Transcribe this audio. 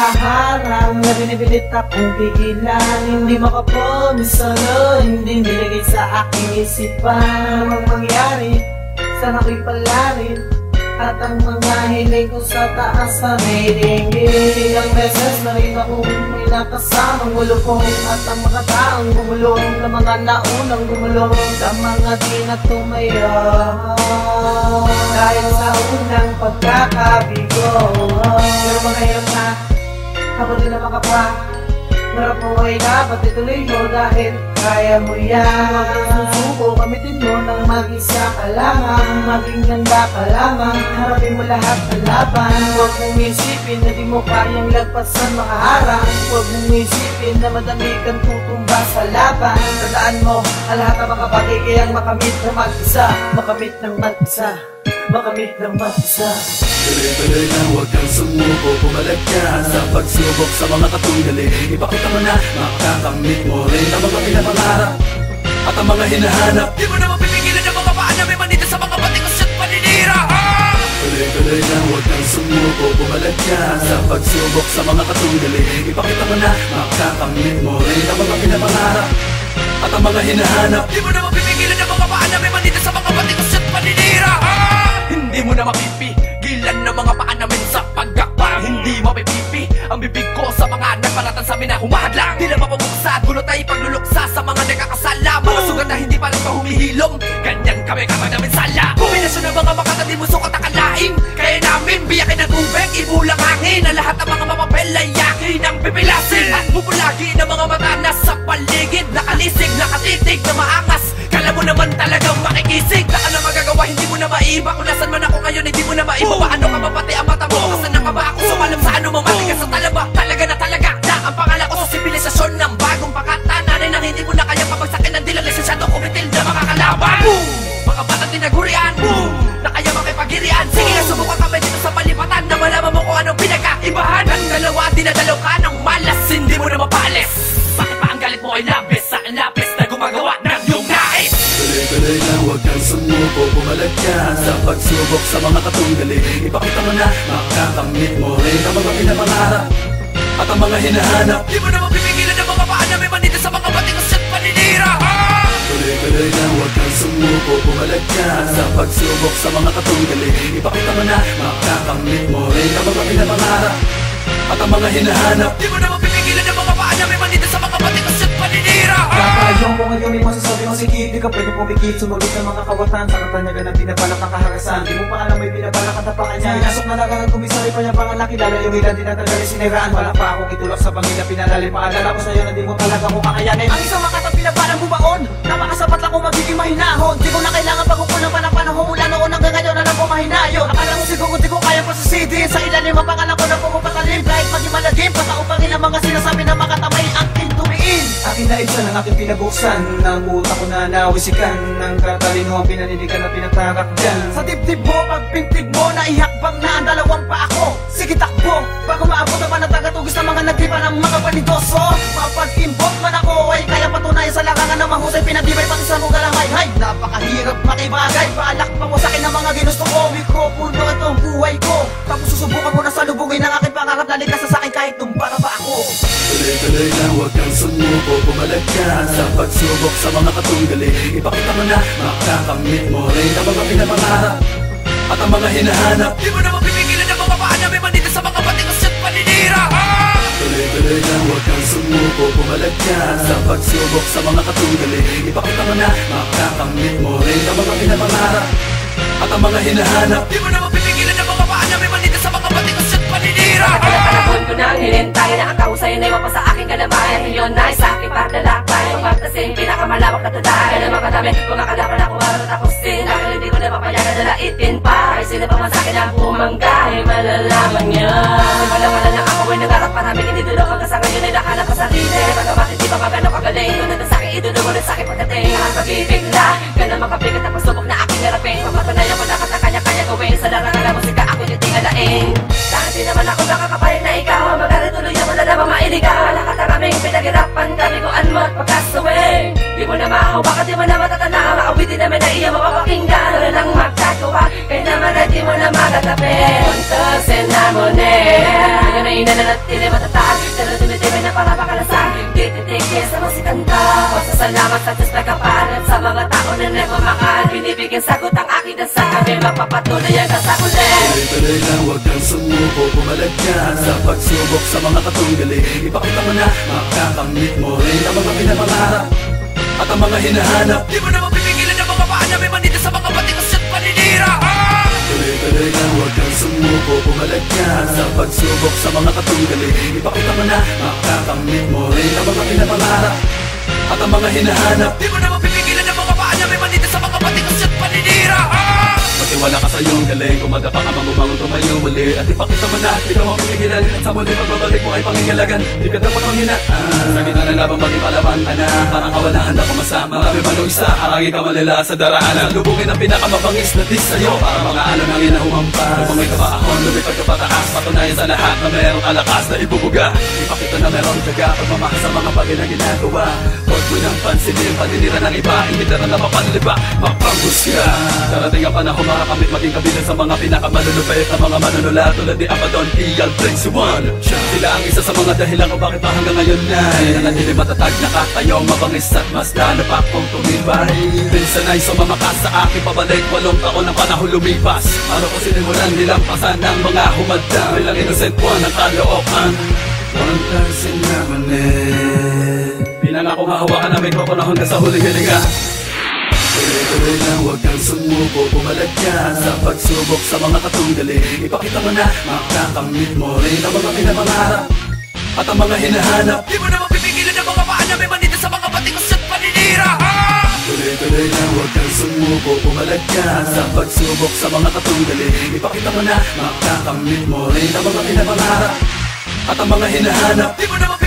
nakaharang na binibilit akong pigilan. Hindi makapromise sana, hindi nilagay sa aking isipan. Ang mangyari, sana ko'y palarin, at ang mga hiling ko sa taas na may ringgit. Ilang beses na rin akong may nakasamang gulupong, at ang mga taong gumulong na mga naunang gumulong sa mga di na tumayo dahil sa unang pagkakabigo. Pero ngayon na habang di na makapa, narap mo ay dapat ituloy mo dahil kaya mo yan. Huwag kang susuko, gamitin mo ng mag-isa ka lamang, maging ganda ka lamang, harapin mo lahat ng laban. Huwag mong isipin na di mo kayang lagpasan mga harang. Huwag mong isipin na madami kang tutumba sa laban. Tandaan mo, ang lahat ng mga bagay kayang makamit ng mag-isa, makamit ng mag-isa, makamit ng mag-isa. Tuloy-tuloy na huwag kang sumuko, pumalag ka sa pagsubok sa mga katunggali. Ipakita mo na makakamit mo rin ang mga pinapangarap at ang mga hinahanap. Di mo na mapipigilan ang mga paa na may manita sa mga patikos at paninira. Tuloy-tuloy na huwag kang sumuko, pumalag ka sa pagsubok sa mga katunggali. Ipakita mo na makakamit mo rin ang mga pinapangarap at ang mga hinahanap. Di mo na mapipigilan ang mga paa na may manita sa mga patikos at paninira. Hindi mo na mapipigilan ng mga paa namin sa paggakbang. Hindi mapipipi ang bibig ko sa mga nagbalatan sa amin na humahadlang. Di na mapapuksa, gulot ay pagluluksa sa mga nagkakasala. Mga sugat na hindi pa rin humihilom, ganyan kami kapag namin sala. Kombinasyon ng mga makata di mo sukat akalain, kaya namin biyakin ng tubig, ibulang hangin. Ang lahat ng mga mapapel ay yakin ang pipilasin. At bubulagi ng mga mata na sa paligid, nakalisig, nakatitig na maangas. Kala mo naman talagang makikisig, na ka na magagawa, hindi mo na maiba. Kung nasan man ako ngayon, hindi mo na maiba. Paano ka mapati ang mata mo? Kasan na ka ba ako? Sumalam sa ano mo, matigas sa talaba. Talaga na ang pangalan ko sa sibilisasyon ng bagong pakatananin. Ang hindi mo na kaya pabagsakin ng dilang lisensyado kumitil na mga kalaban. Mga batang tinagurian na kaya makipagirian. Sige nga, subukan kami dito sa palipatan na malaman mo kung anong pinagkaibahan. Ang dalawa, dinadalaw ka ng malas, hindi mo na mapalis. Bakit pa ang galit mo ay labis sa lapis na gumagawa ng iyong nais? Tuloy-tuloy na huwag kang sumuko, pumalag ka sa pagsubok sa mga katunggali. Ipakita mo na makakamit mo rin ang mga pinapangarap at ang mga hinahanap. Di mo na mapipigilan ang mga paa na may manita sa mga patikos at paninira. Tuloy-tuloy na huwag kang sumuko, pumalag ka sa pagsubok sa mga katunggali. Ipakita mo na makakamit mo rin ang mga pinapangarap at ang mga hinahanap. Di mo na mapipigilan ang mga paa na may manita sa mga patikos at paninira. Kakayong mo ngayon may masasabi mong sikip, di ka pwede pumikit, sumagot ng mga kawatan sa katanyagan ng pinabalak ng kaharasan. Di mo pa alam may pinabalak ang tapakan niya. Inasok na nagangan kumisari pa niya pangan nakilala yung ilan dinatanggalin siniraan. Wala pa akong itulak sa bangila pinalalim. Paalala ko sa'yo na di mo talaga kung kakayanin. Ang isang makatang pinabalang bumaon, napakasapat lang kung magiging mahinahon. Di ko na kailangan pagkukulang pa ng panahon mula noon hanggang ngayon. Alam ko mahinayon. Akala mo siguro di ko kaya pasasidin sa ilalim ang pangalan ko na pumapatalim. Kahit maging malagim, patao pa rin ang mga sinasabi na makatamay ang tintumiin. Aking naibsan ang aking pinabuksan, ng utak ko na nawisikan ng katalino ang pinaninigan na pinatarak dyan. Sa dibdib mo, pagpintig mo, naihakbang na ang dalawang pa ako. Sige takbo, bago maabot naman ang tagatugis ng mga nagdiba ng mga panidoso. Mapag-imbot man ako ay kaya patunayan sa larangan ng mahusay pinagdibay pati sa mga lamay. Napakahirap makibagay, paalak pa mo sa akin ng mga ginusto ko. Mikropono ito ang buhay ko, tapos susubukan mo na salubungin ang aking pangarap na ligtas sa akin kahit tumbara pa ako. Tuloy-tuloy na huwag kang sumuko, pumalag ka sa pagsubok sa mga katunggali. Ipakita mo na makakamit mo rin ang mga pinapangarap at ang mga hinahanap. Di mo na mapipigilan ang mga paa na may manita sa mga patikos at paninira. Tuloy-tuloy na huwag kang sumuko, pumalag ka sa pagsubok sa mga katunggali. Ipakita mo na makakamit mo rin ang mga pinapangarap at ang mga hinahanap. Di mo na mapipigilan ang mga paa na may manita sa mga patikos at paninira. Panahon ko nang hinintay na ang kahusay na iwan pa sa aking kalamayan. Ngayon na sa aking paglalakbay, pagpagtasin pinakamalawak na taday. Kaya naman kadami, mga kalaban ako maratapusin. Dahil hindi ko na papayagan na laitin pa. Kahit sino pa man sa akin ang bumangga, ay malalaman niya. Simula na ako ay nag-arat, maraming hindi tulog hanggang sa ngayon ay nakalap sa sarili. Pagkamat hindi pa magano kagaling, tunod na sa akin idudungo rin sa akin pagdating. Ang pag-ibigla, ganun makabigat ang pagsubok na aking harapin. Papatunayan ko na kanya-kanya gawin sa larangan ng musika ako yung tingalain. Dahil di naman ako nakakapalit na ikaw ang magkarituloy na wala namang mailigaw. Lahat ang aming pinaghirapan, kabiguan mo at pagkasawing. Di mo na mahawakan, di mo na matatanaw. Maawitin namin na iya mapapakinggan. Wala nang magkagawa, Kaya naman ay di mo na magatabi Puntasin na mo na Ngayon ay inananatili matatag Pero tumitibay na para makalasan Di titigil sa musikanta Pasasalamat sa Diyos nagkapalit Sa mga tao na nagmamahal Binibigyan sagot ang aking dasal Kami magpapatuloy ang kasakulit Tuloy-tuloy lang, huwag kang sumuko, pumalag ka sa pagsubok sa mga katunggali Ipakita mo na makakamit mo rin ang mga pinapangarap at ang mga hinahanap. Di mo naman pipigilan ang mga paan na may manita sa mga batikos at paninira. Tuloy-tuloy lang, huwag kang sumuko, pumalag ka sa pagsubok sa mga katunggali Ipakita mo na makakamit mo rin ang mga pinapangarap at ang mga hinahanap. Di mo naman pipigilan ang mga paan na may manita sa mga batikos at paninira. Magtiwala ka sa iyong galing, kumadapa ka magumangon tumayo muli at ipakita mo na ikaw ang pipigilan sa muli pagbabalik mo ay pangingalagan. Di ka dapat manghinaan sa gitna ng labang maging palaban ka na parang kawalaan ako masama. Marami man o isa, harangin ka malila sa daraanan. Lubungin ang pinakamabangis na dis sa'yo para mga alam ang inahumampas. Lumangay ka pa ahon, lumipad ka pataas, patunayan sa lahat na merong kalakas na ibubuga. Ipakita na merong tiyaga, pagmamahal sa mga bagay na ginagawa. Huwag mo nang pansinin, paninira ng iba, hindi na napapanliba, mapanghusga. Darating ang panahon makakamit maging kabilang sa mga pinakamalulupit na mga manunulat tulad ni Abaddon, Iyal, Prince Juan. Sila ang isa sa mga dahilan kung bakit pa hanggang ngayon na nanatili matatag nakatayo, mabangis at mas lalo pa kong tumibay. Minsan ay sumamakas sa aking pabalik, 8 taon ng panahon lumipas. Ano ko sinimulan nilampasan ng mga humadang bilang innocent one ng kalookan. Pantasin naman pinangakong hahawakan na may papanahon ka sa huling hilinga. Tuloy-tuloy lang, huwag kang sumuko, pumalag ka sa pagsubok sa mga katunggali Ipakita mo na makakamit mo rin ang mga pinapangarap at ang mga hinahanap. Di mo naman pipigilan ang mga paan na may manita sa mga batikos at paninira. Tuloy-tuloy lang, huwag kang sumuko, pumalag ka sa pagsubok sa mga katunggali Ipakita mo na makakamit mo rin ang mga pinapangarap at ang mga hinahanap. Di mo naman